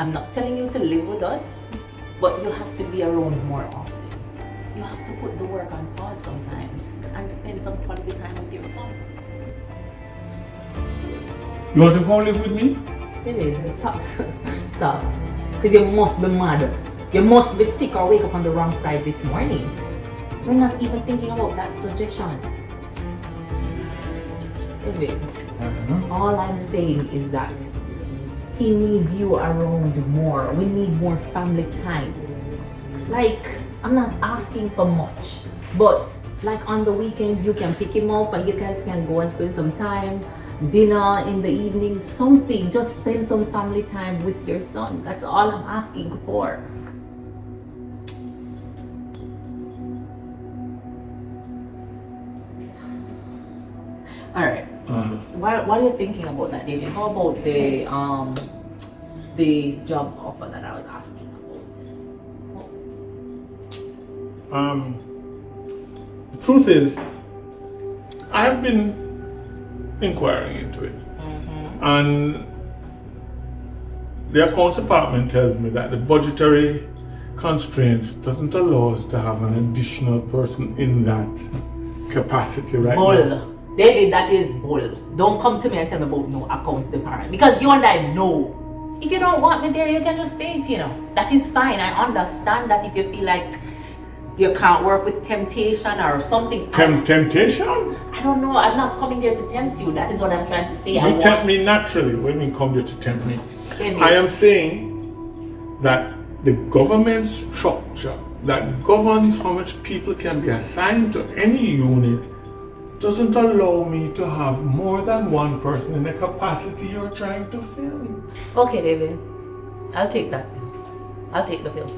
I'm not telling you to live with us, but you have to be around more often. You have to put the work on pause sometimes and spend some quality time with your son. You want to come live with me? Baby, stop. Stop. Because you must be mad. You must be sick or wake up on the wrong side this morning. We're not even thinking about that suggestion. Baby, all I'm saying is that he needs you around more. We need more family time. Like, I'm not asking for much, but like on the weekends you can pick him up and you guys can go and spend some time. Dinner in the evening, something. Just spend some family time with your son. That's all I'm asking for. All right. So what are you thinking about that, David? How about the job offer that I was asking about? The truth is, I have been inquiring into it, and the accounts department tells me that the budgetary constraints doesn't allow us to have an additional person in that capacity right now. Bull. David, that is bull. Don't come to me and tell me about no accounts department, because you and I know. If you don't want me there, you can just say it, you know. That is fine. I understand that if you feel like you can't work with temptation or something. Temptation? I don't know. I'm not coming there to tempt you. That is what I'm trying to say. You tempt me naturally when you come here to tempt me. David. I am saying that the government structure that governs how much people can be assigned to any unit doesn't allow me to have more than one person in the capacity you're trying to fill. Okay, David. I'll take that. I'll take the bill.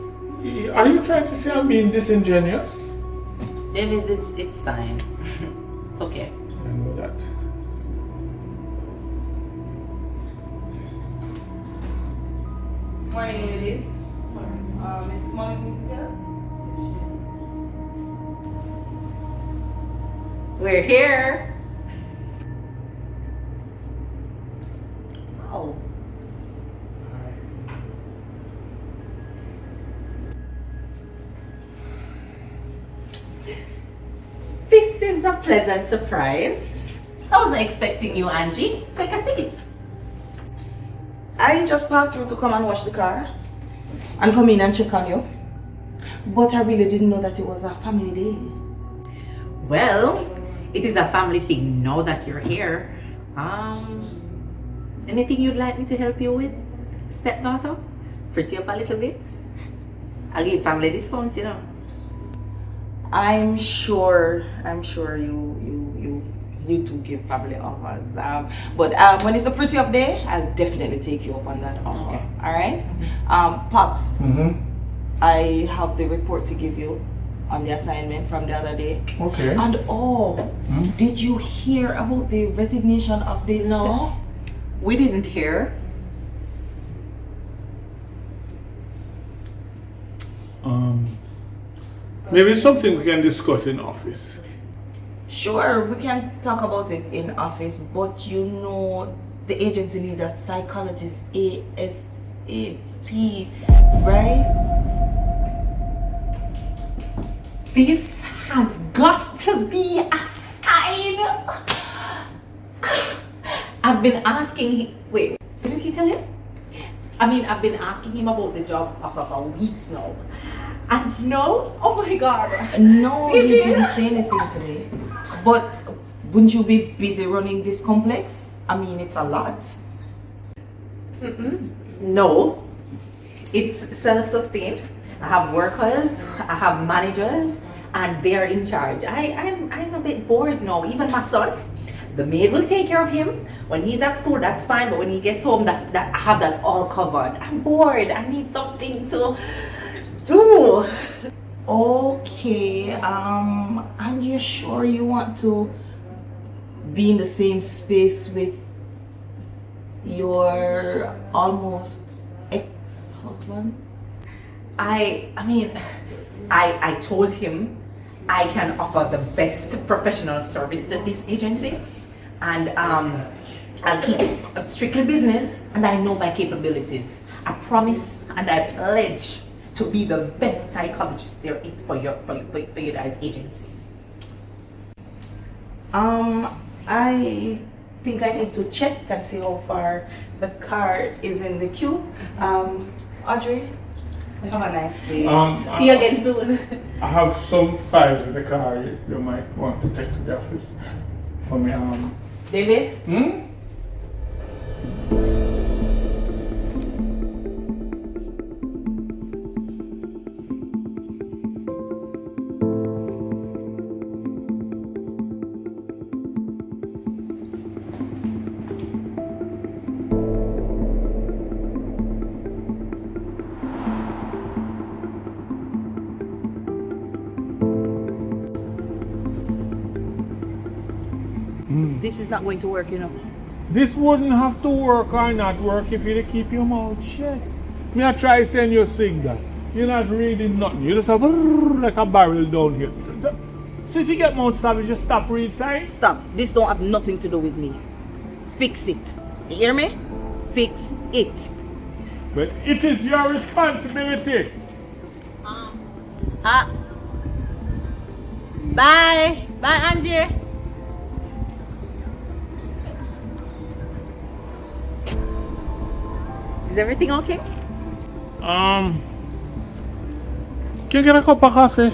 Are you trying to say I'm being disingenuous? David, it's fine. It's okay. I know that. Morning, ladies. Mrs. Morning, Mrs. Hill? We're here. Oh. This is a pleasant surprise. I wasn't expecting you, Angie. Take a seat. I just passed through to come and wash the car and come in and check on you. But I really didn't know that it was a family day. Well, it is a family thing now that you're here. Anything you'd like me to help you with, stepdaughter? Pretty up a little bit? I'll give family discounts, you know. I'm sure you do give family offers. But when it's a pretty up day, I'll definitely take you up on that offer. Okay. All right? Pops, I have the report to give you on the assignment from the other day. Okay. And did you hear about the resignation of this? No, we didn't hear. Maybe it's something we can discuss in office. Sure, we can talk about it in office, but you know the agency needs a psychologist ASAP, right? This has got to be a sign. I've been asking him. Wait, didn't he tell you? I've been asking him about the job offer for weeks now. And no, oh my God. No, he didn't say anything today. But wouldn't you be busy running this complex? I mean, it's a lot. No, it's self-sustained. I have workers, I have managers, and they're in charge. I'm a bit bored now. Even my son, the maid will take care of him. When he's at school, that's fine. But when he gets home, that I have that all covered. I'm bored. I need something to do. Okay, and you're sure you want to be in the same space with your almost ex-husband? I told him I can offer the best professional service to this agency, and I'll keep it strictly business, and I know my capabilities. I promise and I pledge to be the best psychologist there is for your guys' agency. I think I need to check and see how far the car is in the queue. Audrey, have a nice day. See you again soon. I have some files in the car you might want to take to the office for me. David? This is not going to work, you know. This wouldn't have to work or not work if you keep your mouth shut. Me I try saying you sing that. You're not reading nothing. You just have like a barrel down here. Since you get mouth savage, just stop reading signs. Stop. This don't have nothing to do with me. Fix it. You hear me? Fix it. But it is your responsibility. Bye. Bye, Angie. Is everything okay? Can you get a cup of coffee?